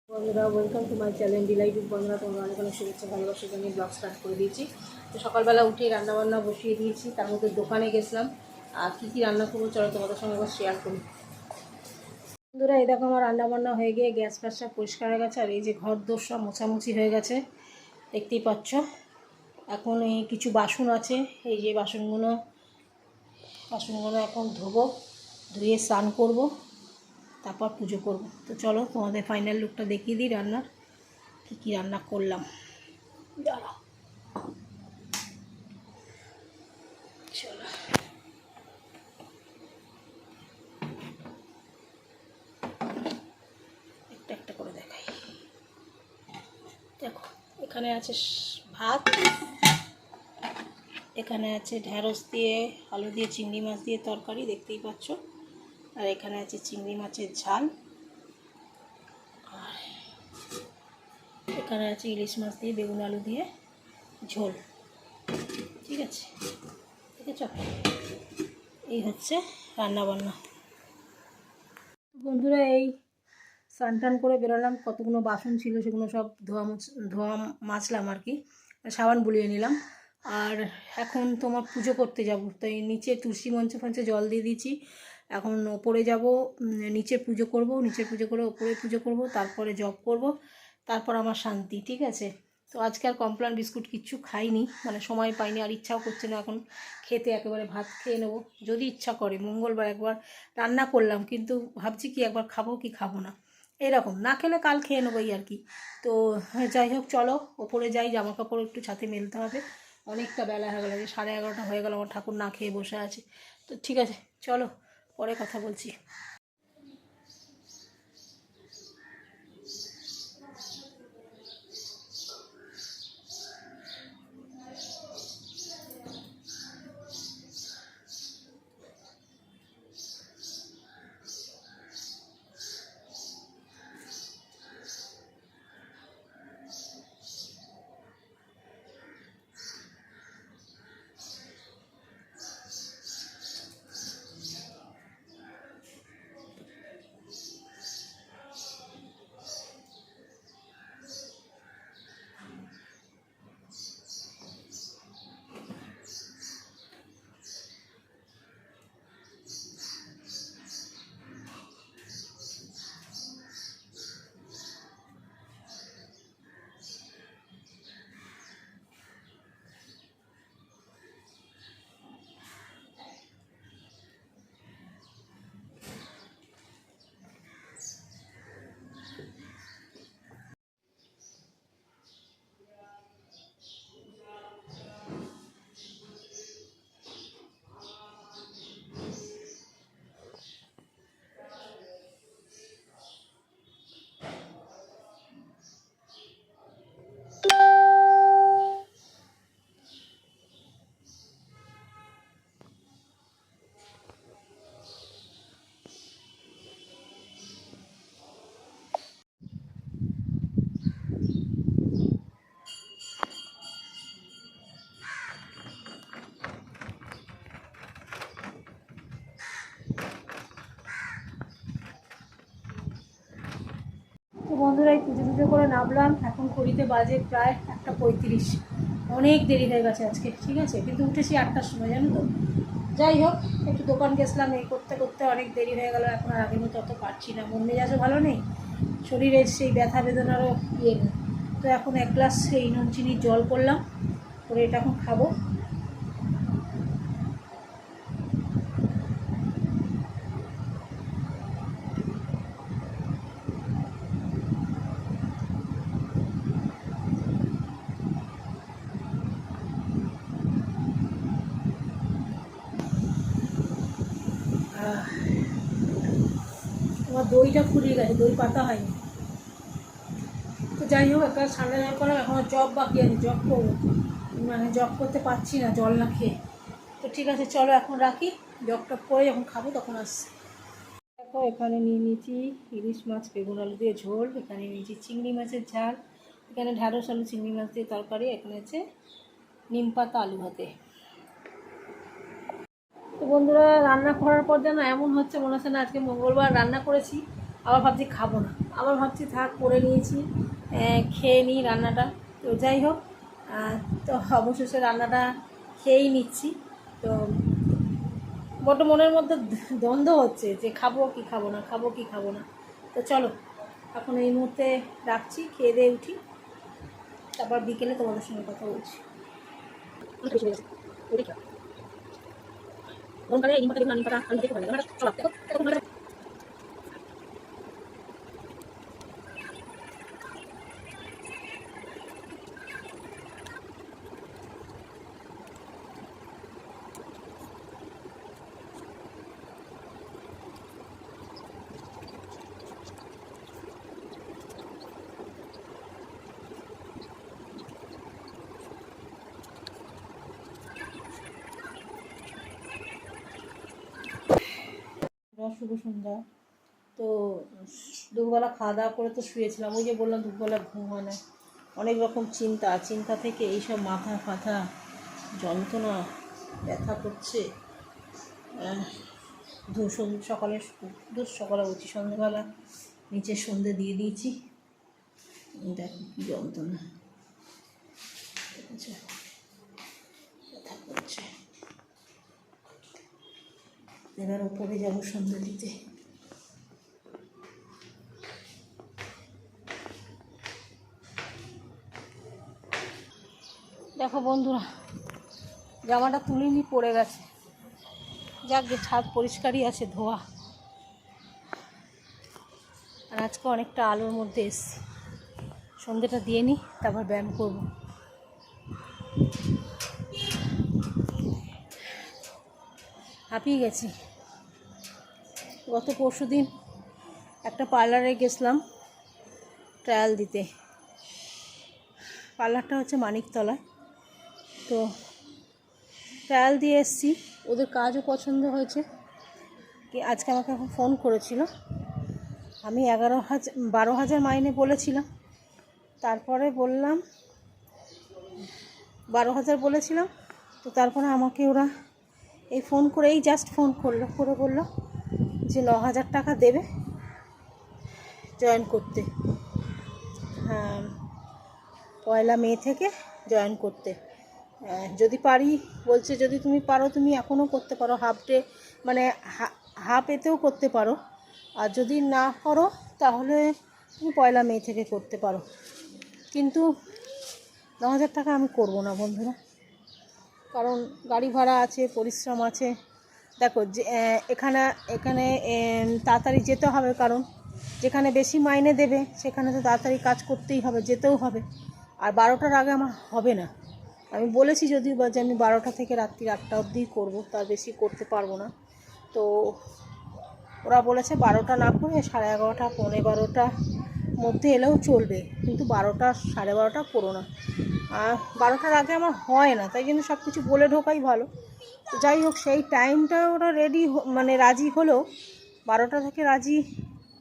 বন্ধুরা, welcome to my channel delight. বন্ধুরা, তোমরা অনেক অনেক শুভেচ্ছা ভালোবাসা জানিয়ে ব্লগ স্টার্ট করে দিয়েছি। তো সকালবেলা উঠে রান্নাবান্না বসিয়ে দিয়েছি, তার মধ্যে দোকানে গেছিলাম। আর কী রান্না করবো চলো তোমাদের সঙ্গে আবার শেয়ার করি। বন্ধুরা, এই দেখো আমার রান্নাবান্না হয়ে গিয়ে গ্যাস ফ্যাস সব পরিষ্কার হয়ে গেছে। আর এই যে ঘর দোর সব মোছামুছি হয়ে গেছে, দেখতেই পাচ্ছ। এখন এই কিছু বাসন আছে, এই যে বাসনগুলো এখন ধোবো, ধুয়ে স্নান করবো, তারপর পুজো করব। তো চলো তোমাদের ফাইনাল লুকটা দেখিয়ে দিই রান্নার, কী রান্না করলাম। দাঁড়াও, চলো একটা একটা করে দেখাই। দেখো, এখানে আছে ভাত, এখানে আছে ঢ্যাঁড়স দিয়ে আলু দিয়ে চিংড়ি মাছ দিয়ে তরকারি, দেখতেই পাচ্ছ। আর এখানে আছে চিংড়ি মাছের ঝাল, আর এখানে আছে ইলিশ মাছ দিয়ে বেগুন আলু দিয়ে ঝোল। ঠিক আছে, ঠিক আছে, এই হচ্ছে রান্নাবান্না। বন্ধুরা, এই স্নান টান করে বেরোলাম, কতগুলো বাসন ছিল সেগুলো সব ধোয়া মাজলাম আর কি, সাবান বুলিয়ে নিলাম। আর এখন তোমার পুজো করতে যাব, তাই নিচে তুলসী মঞ্চে জল দিয়ে দিয়েছি। এখন ওপরে যাব, নিচে পুজো করব, নিচে পুজো করে ওপরে পুজো করব, তারপরে জব করব, তারপর আমার শান্তি। ঠিক আছে, তো আজকে আর কমপ্লান বিস্কুট কিচ্ছু খাইনি, মানে সময় পাইনি, আর ইচ্ছাও করছে না এখন খেতে। একেবারে ভাত খেয়ে নেবো যদি ইচ্ছা করে। মঙ্গলবার একবার রান্না করলাম, কিন্তু ভাবছি কি একবার খাবো কি খাবো না, এরকম। না খেলে কাল খেয়ে নেবো এই আর কি। তো যাই হোক, চলো ওপরে যাই, জামা কাপড় একটু ছাতে মেলতে হবে। অনেকটা বেলা হয়ে গেল, 11:30 হয়ে গেল, আমার ঠাকুর না খেয়ে বসে আছে। তো ঠিক আছে, চলো পরে কথা বলছি। তো বন্ধুরা, এই পুজো করে নামলাম, এখন ঘড়িতে বাজে প্রায় 1:35। অনেক দেরি হয়ে গেছে আজকে। ঠিক আছে, কিন্তু উঠেছি 8টার সময়, জানো তো। যাই হোক, একটু দোকান গেছিলাম, এই করতে করতে অনেক দেরি হয়ে গেল। এখন আর আগের মতো অত পারছি না, মন মেজাজও ভালো নেই, শরীরের সেই ব্যথা বেদনারও ইয়ে নেই। তো এখন 1 গ্লাস এই নুন চিনির জল করলাম, করে এটা এখন খাবো। আমার দইটা ফুরিয়ে গেছে, দই পাতা হয়নি। তো যাই হোক, একটা ঠান্ডা জল করলাম, এখন জব বাকি আছে, জব করবো, মানে জব করতে পারছি না জল না খেয়ে। তো ঠিক আছে, চলো এখন রাখি, জব টপ করে যখন খাবো তখন আসছি। দেখো, এখানে নিয়ে নিয়েছি ইলিশ মাছ বেগুন আলু দিয়ে ঝোল, এখানে নিয়েছি চিংড়ি মাছের ঝাল, এখানে ঢ্যাঁড়স আলু চিংড়ি মাছ দিয়ে তরকারি, এখানে আছে নিম পাতা আলু ভাতে। তো বন্ধুরা, রান্না করার পর যেন এমন হচ্ছে, মনে হচ্ছে না আজকে মঙ্গলবার রান্না করেছি, আবার ভাবছি খাবো না, আবার ভাবছি থাক করে নিয়েছি, খেয়ে নিই রান্নাটা। তো যাই হোক, তো অবশেষে রান্নাটা খেয়েই নিচ্ছি। তো বড় মনের মধ্যে দ্বন্দ্ব হচ্ছে যে খাবো কি খাবো না, খাবো কি খাবো না। তো চলো এখন এই মুহূর্তে রাখছি, খেয়ে দিয়ে উঠি, তারপর বিকেলে তোমাদের সঙ্গে কথা বলছি। শুভ সন্ধ্যা। তো দুপুরবেলা খাওয়া দাওয়া করে তো শুয়েছিলাম, ওই যে বললাম দুপুরবেলা ঘুম হয় না, অনেক রকম চিন্তা থেকে এইসব মাথা ফাথা যন্ত্রণা, ব্যথা করছে। সকালে সকালে উঠছি, সন্ধ্যেবেলা নিচে সন্ধ্যে দিয়ে দিয়েছি, দেখো কী যন্ত্রণা, ব্যথা করছে। এবার উপরে যাবো সন্ধ্যে দিতে। দেখো বন্ধুরা, জামাটা তুলিনি, পড়ে গেছে, যাক গে ছাদ পরিষ্কারই আছে, ধোয়া। আর আজকে অনেকটা আলোর মধ্যে এসছি, সন্ধ্যেটা দিয়ে নিই তারপর ব্যায়াম করব। হাঁপিয়ে গেছি। গত পরশুদিন একটা পার্লারে গেছিলাম ট্রায়াল দিতে, পার্লারটা হচ্ছে মানিকতলায়। তো ট্রায়াল দিয়ে এসছি, ওদের কাজও পছন্দ হয়েছে। কি আজকে আমাকে এখন ফোন করেছিল, আমি 12,000 মাইনে বলেছিলাম, তারপরে বললাম 12,000 বলেছিলাম। তো তারপরে আমাকে ওরা এই ফোন করে, এই জাস্ট ফোন করে বললো যে 9,000 টাকা দেবে জয়েন করতে, হ্যাঁ 1 মে থেকে জয়েন করতে। যদি পারি, বলছে যদি তুমি পারো তুমি এখনও করতে পারো, হাফ ডে মানে হাফ এতেও করতে পারো, আর যদি না করো তাহলে তুমি 1 মে থেকে করতে পারো। কিন্তু 9,000 টাকা আমি করবো না বন্ধুরা, কারণ গাড়ি ভাড়া আছে, পরিশ্রম আছে। দেখো যে এখানে তাড়াতাড়ি যেতে হবে, কারণ যেখানে বেশি মাইনে দেবে সেখানে তো তাড়াতাড়ি কাজ করতেই হবে, যেতেও হবে। আর 12টার আগে আমার হবে না, আমি বলেছি যদিও বা যে আমি 12টা থেকে রাত্রি 8টা অবধি করবো, তার বেশি করতে পারবো না। তো ওরা বলেছে 12টা না করে 11:30 12:15 মধ্যে এলেও চলবে, কিন্তু 12টা 12:30 করো না। আর 12টার আগে আমার হয় না, তাই জন্য সব কিছু বলে ঢোকাই ভালো। তো যাই হোক, সেই টাইমটা ওরা রাজি হলেও 12টা থেকে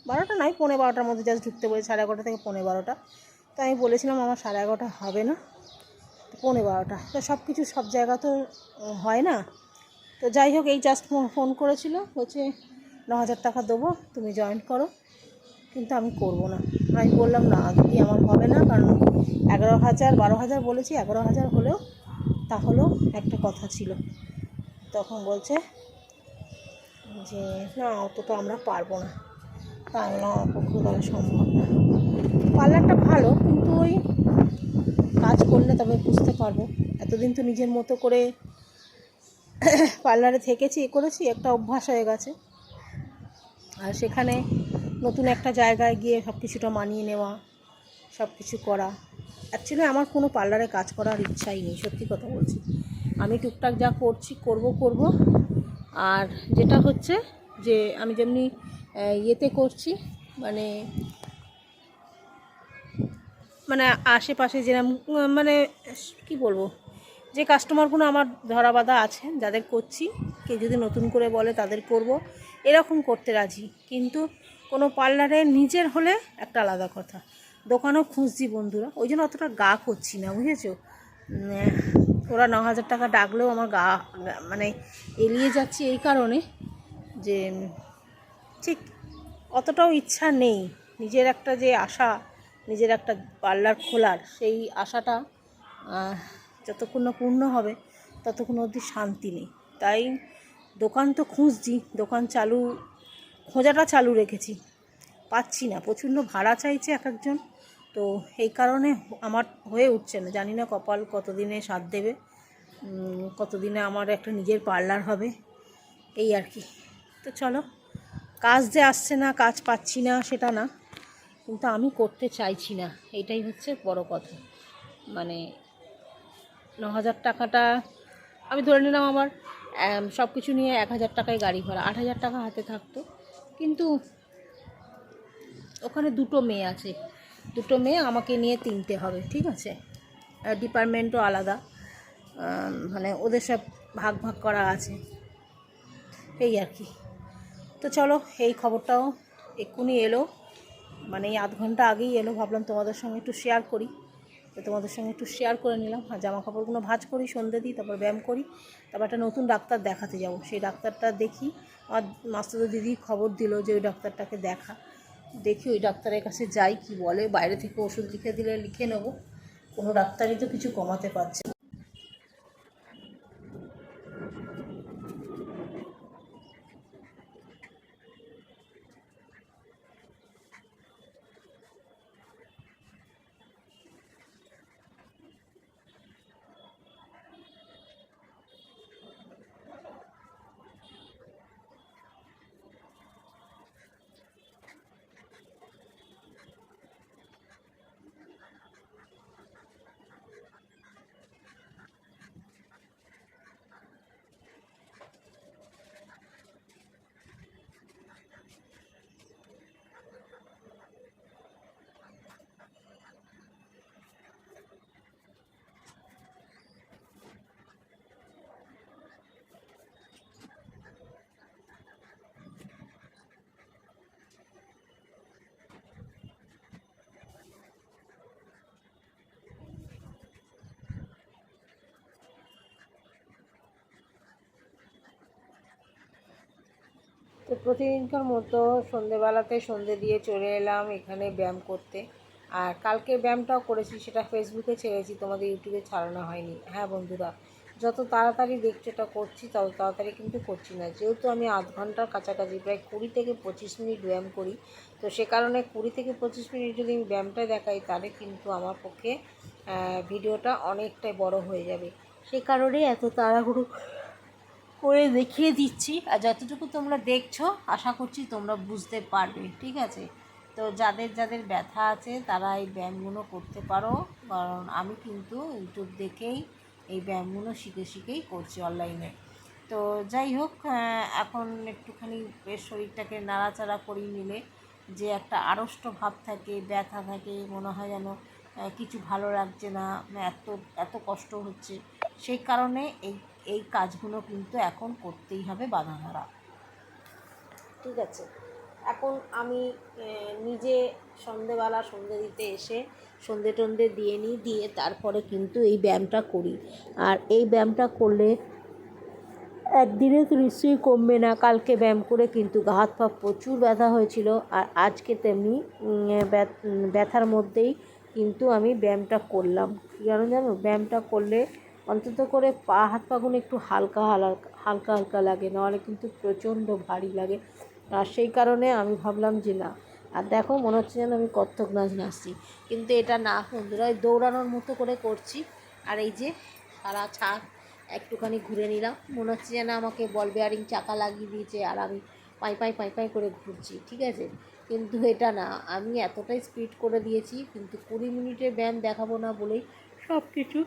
12টা নয় 12:15 মধ্যে জাস্ট ঢুকতে বলে, 11:30 থেকে 12:15। তো আমি বলেছিলাম আমার 11:30 হবে না, 12:15। তো সব কিছু সব জায়গা তো হয় না। তো যাই হোক, এই জাস্ট ফোন করেছিল, বলছে 9,000 টাকা দেবো, তুমি জয়েন করো। কিন্তু আমি করবো না, আমি বললাম না দিদি আমার হবে না, কারণ 11,000 12,000 বলেছি, 11,000 হলেও তাহলেও একটা কথা ছিল। তখন বলছে যে না অতটা আমরা পারবো না, তাই না আমার পক্ষে করা সম্ভব না। পার্লারটা ভালো, কিন্তু ওই কাজ করলে তবে বুঝতে পারবো। এতদিন তো নিজের মতো করে পার্লারে থেকেছি, করেছি, একটা অভ্যাস হয়ে গেছে। আর সেখানে নতুন একটা জায়গায় গিয়ে সব কিছুটা মানিয়ে নেওয়া, সব কিছু করা, অ্যাকচুয়ালি আমার কোনো পার্লারে কাজ করার ইচ্ছাই নেই, সত্যি কথা বলছি। আমি টুকটাক যা করব। আর যেটা হচ্ছে যে আমি যেমনি ইয়েতে করছি, মানে আশেপাশে যেরকম কি বলবো, যে কাস্টমারগুলো আমার ধরা বাঁধা আছে, যাদের করছি, কেউ যদি নতুন করে বলে তাদের করব, এরকম করতে রাজি। কিন্তু কোনো পার্লারে নিজের হলে একটা আলাদা কথা। দোকানও খুঁজছি বন্ধুরা, ওই জন্য অতটা গা করছি না, বুঝেছো। ওরা 9,000 টাকা ডাকলেও আমার গা এড়িয়ে যাচ্ছি এই কারণে যে ঠিক অতটাও ইচ্ছা নেই। নিজের একটা যে আশা, নিজের একটা পার্লার খোলার, সেই আশাটা যতক্ষণ না পূর্ণ হবে ততক্ষণ অবধি শান্তি নেই। তাই দোকান তো খুঁজছি, দোকান খোঁজাটা চালু রেখেছি, পাচ্ছি না, প্রচণ্ড ভাড়া চাইছে এক একজন। তো এই কারণে আমার হয়ে উঠছে না। জানি না কপাল কতদিনে সাথ দেবে, কতদিনে আমার একটা নিজের পার্লার হবে, এই আর কি। তো চলো, কাজ যে আসছে না, কাজ পাচ্ছি না সেটা না, কিন্তু আমি করতে চাইছি না, এটাই হচ্ছে বড় কথা। মানে 9,000 টাকাটা আমি ধরে নিলাম আমার সব কিছু নিয়ে 1,000 টাকায় গাড়ি ভাড়া, 8,000 টাকা হাতে থাকতো। কিন্তু ওখানে দুটো মেয়ে আছে, দুটো মেয়ে আমাকে নিয়ে 3টে হবে, ঠিক আছে। ডিপার্টমেন্টও আলাদা, মানে ওদের সব ভাগ ভাগ করা আছে, এই আর কি। তো চলো, এই খবরটাও এক্ষুনি এলো, মানে এই আধ ঘন্টা আগেই এলো। ভাবলাম তোমাদের সঙ্গে একটু শেয়ার করি, তো তোমাদের সঙ্গে একটু শেয়ার করে নিলাম। আর জামা কাপড়গুলো ভাঁজ করি, সন্ধে দিই, তারপর ব্যায়াম করি, তারপর একটা নতুন ডাক্তার দেখাতে যাব। সেই ডাক্তারটা দেখি, আমার মাস্টার দিদি খবর দিল যে ওই ডাক্তারটাকে দেখি ওই ডাক্তারের কাছে যাই, কি বলে। বাইরে থেকে ওষুধ লিখে দিলে লিখে নেবো, কোনো ডাক্তারই তো কিছু কমাতে পারছে না। তো প্রতিদিনকার মতো সন্ধেবেলাতে সন্ধে দিয়ে চলে এলাম এখানে ব্যায়াম করতে। আর কালকে ব্যায়ামটাও করেছি, সেটা ফেসবুকে ছেড়েছি, তোমাদের ইউটিউবে ছাড়ানো হয়নি। হ্যাঁ বন্ধুরা, যত তাড়াতাড়ি দেখছি এটা করছি, তত তাড়াতাড়ি কিন্তু করছি না। যেহেতু আমি আধ ঘন্টার কাছাকাছি প্রায় 20 থেকে 25 মিনিট ব্যায়াম করি, তো সে কারণে 20 থেকে 25 মিনিট যদি আমি ব্যায়ামটা দেখাই, তাহলে কিন্তু আমার পক্ষে ভিডিওটা অনেকটাই বড় হয়ে যাবে। সে কারণেই এত তাড়াহুড়ো করে দেখিয়ে দিচ্ছি। আর যতটুকু তোমরা দেখছো, আশা করছি তোমরা বুঝতে পারবে, ঠিক আছে। তো যাদের যাদের ব্যথা আছে তারা এই ব্যায়ামগুলো করতে পারো, কারণ আমি কিন্তু ইউটিউব দেখেই এই ব্যায়ামগুলো শিখেই করছি অনলাইনে। তো যাই হোক, এখন একটুখানি বেশ শরীরটাকে নাড়াচাড়া করি নিলে, যে একটা আড়ষ্ট ভাব থাকে, ব্যথা থাকে, মনে হয় যেন কিছু ভালো লাগছে না, এত এত কষ্ট হচ্ছে। সেই কারণে এই এই কাজগুলো কিন্তু এখন করতেই হবে বাঁধা ধরা, ঠিক আছে। এখন আমি নিজে সন্ধেবেলা সন্ধে দিতে এসে সন্ধে টন্ধে দিয়ে নিই, দিয়ে তারপরে কিন্তু এই ব্যায়ামটা করি। আর এই ব্যায়ামটা করলে একদিনে তো নিশ্চয়ই কমবে না। কালকে ব্যায়াম করে কিন্তু গা হাত পা প্রচুর ব্যথা হয়েছিল, আর আজকে তেমনি ব্যথার মধ্যেই কিন্তু আমি ব্যায়ামটা করলাম। জানো ব্যায়ামটা করলে অন্তত করে পা হাত পাগুলো একটু হালকা হালকা হালকা লাগে, নাহলে কিন্তু প্রচণ্ড ভারী লাগে। আর সেই কারণে আমি ভাবলাম যে না, আর দেখো মনে হচ্ছে যেন আমি কত্থক নাচ নাচছি, কিন্তু এটা না বন্ধুরা, ওই দৌড়ানোর মতো করে করছি। আর এই যে সারা ছাদ একটুখানি ঘুরে নিলাম, মনে হচ্ছে যেন আমাকে বল বেয়ারিং চাকা লাগিয়ে দিয়েছে, আর আমি পাই পাই করে ঘুরছি, ঠিক আছে। কিন্তু এটা না, আমি এতটাই স্পিড করে দিয়েছি, কিন্তু 20 মিনিটের ব্যায়াম দেখাবো না বলেই সব কিছু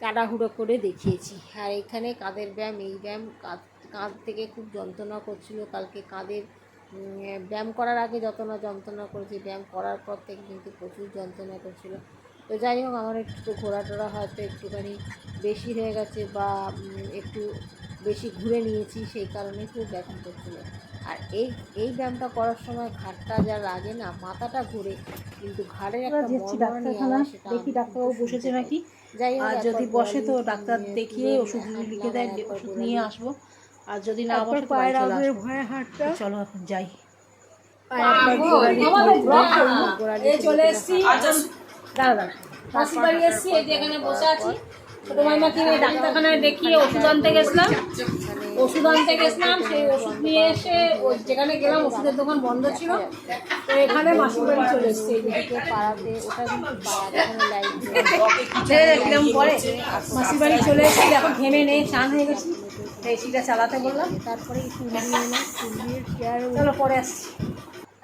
তাড়াহুড়ো করে দেখিয়েছি। আর এখানে কাঁধের ব্যায়াম, এই ব্যায়াম, কাঁধ থেকে খুব যন্ত্রণা করছিল কালকে। কাঁধের ব্যায়াম করার আগে যত না যন্ত্রণা করেছি, ব্যায়াম করার পর থেকে কিন্তু প্রচুর যন্ত্রণা করছিল। তো যাই হোক, আমার একটু ঘোরা টোরা হয়তো একটুখানি বেশি হয়ে গেছে, বা একটু বেশি ঘুরে নিয়েছি, সেই কারণে খুব ব্যথা করছিল। আর এই ব্যায়ামটা করার সময় ঘাড়টা যা লাগে না, মাথাটা ঘুরে, কিন্তু ঘাড়ের একটা মরমরানি আওয়াজ, সেটা দেখি ডাক্তারবাবু বসেছে নাকি। যাই হোক, আর যদি বসে তো ডাক্তার দেখিয়ে ওষুধ লিখে দেয়, ওষুধ নিয়ে আসবো। আর যদি না বসে তো বাড়ি চলে আসবো। তো চলো এখন যাই। চলে এসছি, দাঁড়া দাঁড়া, মাসির বাড়ি এসছি, এই যে এখানে বসে আছি। ছোটো মাইমাকে নিয়ে ডাক্তারখানায় দেখিয়ে ওষুধ আনতে গেছিলাম, সেই ওষুধ নিয়ে এসে যেখানে গেলাম ওষুধের দোকান বন্ধ ছিল, তো এখানে মাসির বাড়ি চলে এসছি। পাড়াতে ওটা কিন্তু পরে মাসির বাড়ি চলে এসেছি, এখন ঘেমে নেই, স্নান হয়ে গেছি, এসিটা চালাতে বললাম। তারপরে চলো পরে আসছি।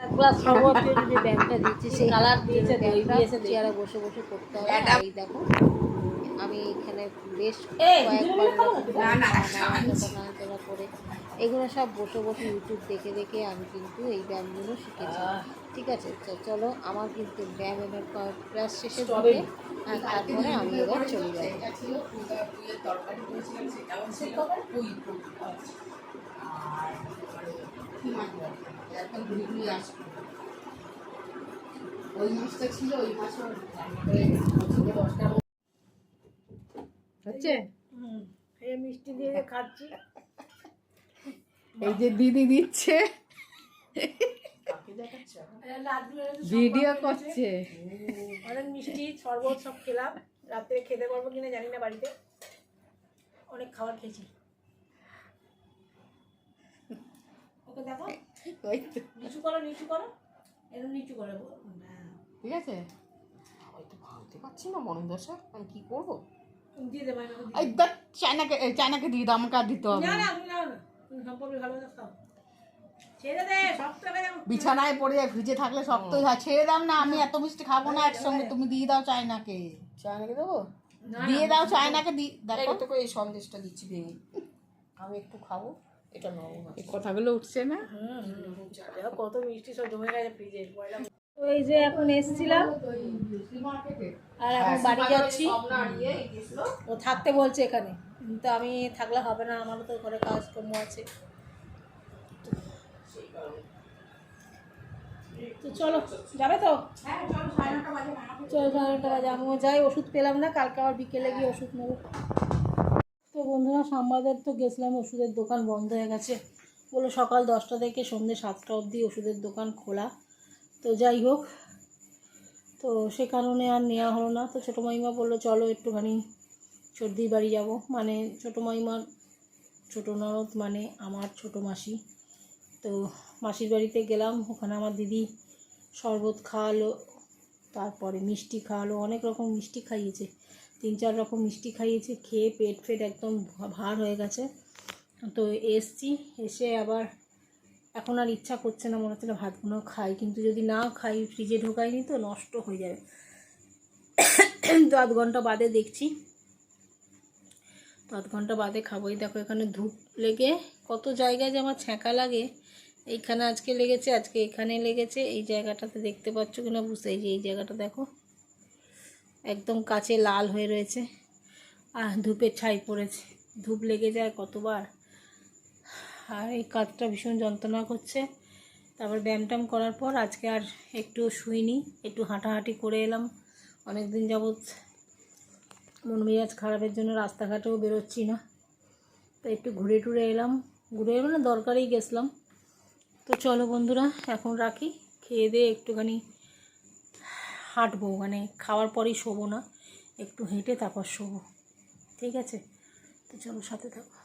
এক গ্লাস শরবতের যে ব্যাগটা দিচ্ছে সেই কালার দিয়েছে, দই দিয়েছে, চেয়ারে বসে বসে করতে হবে। এই দেখো আমি এখানে বেশ কয়েকবার নাড়াচাড়া করে এগুলো সব বসে বসে ইউটিউব দেখে দেখে আমি কিন্তু এই ব্যায়ামগুলো শিখেছি। ঠিক আছে, চলো আমার কিন্তু ব্যায়ামের ক্লাস শেষে দিবে, তারপরে আমি এবার চলে যাই। ওই মাছটা ছিল, ওই মাছটা হচ্ছে এই মিষ্টি দিয়ে খাচ্ছি। এই যে দিদি দিচ্ছে, ভিডিও করছে। অনেক মিষ্টি শরবত সব খেলাম, রাত্রে খেতে পারবো কিনা জানি না, বাড়িতে অনেক খাবার খেয়েছি। ওকে দেখো, নিচু করো, নিচু করো, এরকম নিচু করে, ঠিক আছে। হয়তো ভাবতে পারছি না মরণ দশা, আমি কি করবো? দিয়ে দেবো, চায়নাকে দিয়ে দাও, আমাকে আর দিতে হবে না। বিছানায় পড়ে যায়, ফ্রিজে থাকলে শক্তই হয়। ছেড়ে দাও না, আমি এত মিষ্টি খাবো না একসঙ্গে, তুমি দিয়ে দাও চায়নাকে। চায়নাকে দেবো, দিয়ে দাও চায়নাকে। দেখো তোকে এই সন্দেশটা দিচ্ছি ভেঙে, আমি একটু খাবো। এটা নরম, এই কথাগুলো উঠছে না। কত মিষ্টি সব জমে গেছে ফ্রিজে। ওই যে এখন এসছিলাম আর এখন বাড়ি যাচ্ছি, ও থাকতে বলছে এখানে, কিন্তু আমি থাকলে হবে না, আমারও তো ঘরে কাজকর্ম আছে। তো চলো, যাবে তো? চলো, 9:30 বাজে আমিও যাই। ওষুধ পেলাম না, কালকে আবার বিকেলে গিয়ে ওষুধ নেবো। তো বন্ধুরা, সাম্বাদের তো গেছিলাম, ওষুধের দোকান বন্ধ হয়ে গেছে, বলো সকাল 10টা থেকে সন্ধ্যে 7টা অবধি ওষুধের দোকান খোলা। তো যাই হোক, তো সে কারণে আর নেওয়া হলো না। তো ছোটো মাইমা বললো চলো একটুখানি সর্দির বাড়ি যাব, মানে ছোটো মাইমার ছোটো ননদ, মানে আমার ছোটো মাসি। তো মাসির বাড়িতে গেলাম, ওখানে আমার দিদি শরবত খাওয়ালো, তারপরে মিষ্টি খাওয়ালো, অনেক রকম মিষ্টি খাইয়েছে, 3-4 রকম মিষ্টি খাইয়েছে। খেয়ে পেট ফেট একদম ভার হয়ে গেছে। তো এসছি, এসে আবার এখন আর ইচ্ছা করছে না, মনে হচ্ছে না ভাতগুলো খাই, কিন্তু যদি না খাই, ফ্রিজে ঢোকাইনি তো নষ্ট হয়ে যাবে। তো 8 ঘন্টা বাদে দেখছি, তো 8 ঘন্টা বাদে খাবোই। দেখো এখানে ধূপ লেগে কত জায়গায় যে আমার ছ্যাঁকা লাগে। এইখানে আজকে লেগেছে, আজকে এখানে লেগেছে, এই জায়গাটাতে দেখতে পাচ্ছ কিনা বুঝতে, এই যে এই জায়গাটা দেখো একদম কাছে লাল হয়ে রয়েছে, আর ধূপের ছাই পড়েছে, ধূপ লেগে যায় কতবার। আর এই কাঁধটা ভীষণ যন্ত্রণা করছে। তারপর ব্যায়াম ট্যাম করার পর আজকে আর একটু শুইনি, একটু হাঁটাহাঁটি করে এলাম। অনেক দিন যাবৎ মন মেজাজ খারাপের জন্য রাস্তাঘাটেও বেরোচ্ছি না, তো একটু ঘুরে টুরে এলাম, ঘুরে মানে দরকারেই গেছিলাম। তো চলো বন্ধুরা, এখন রাখি, খেয়ে দিয়ে একটুখানি হাঁটবো, মানে খাওয়ার পরেই শোবো না, একটু হেঁটে তারপর শোবো, ঠিক আছে? তো চলো সাথে থাকো।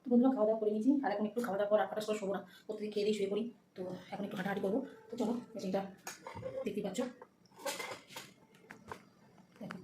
বন্ধুরা, খাওয়া দাওয়া করে নিয়েছি, আর এখন একটু খাওয়া দাওয়া পর 8টা করে শোবো না, প্রতিদিন খেয়ে দিয়ে শুয়ে পড়ি। তো এখন একটু হাঁটাহাঁটি করবো। তো চলো, মেশিনটা দেখতেই পাচ্ছ, দেখো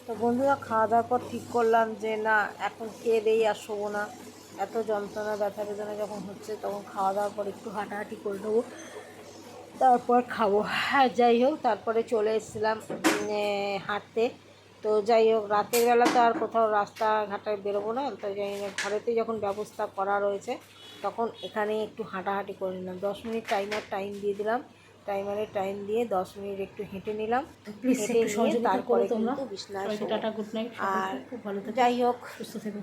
তো বন্ধুরা খাওয়া দাওয়ার পর ঠিক করলাম যে না এখন খেয়ে দেই আর শোবো না, এত যন্ত্রণা ব্যথা বেদনা যখন হচ্ছে তখন খাওয়া দাওয়ার পর একটু হাঁটাহাঁটি করে নেবো, তারপর খাবো। হ্যাঁ যাই হোক, তারপরে চলে এসেছিলাম হাঁটতে। তো যাই হোক, রাতের বেলা তো আর কোথাও রাস্তাঘাটায় বেরোবো না, তো যাই না, ঘরেতে যখন ব্যবস্থা করা রয়েছে তখন এখানে একটু হাঁটাহাঁটি করে নিলাম। 10 মিনিট টাইম দিয়ে দিলাম, টাইমারের টাইম দিয়ে 10 মিনিট একটু হেঁটে নিলাম। প্লিজ হেঁটে একটু নিয়ে সহযোগিতা করো তারপরে তোমরা। কিন্তু বিছনায় সবাইকে শোবো। টাটা, গুড নাইট, আর সকলকে খুব ভালো থেকো, যাই হোক, সুস্থ থেকো।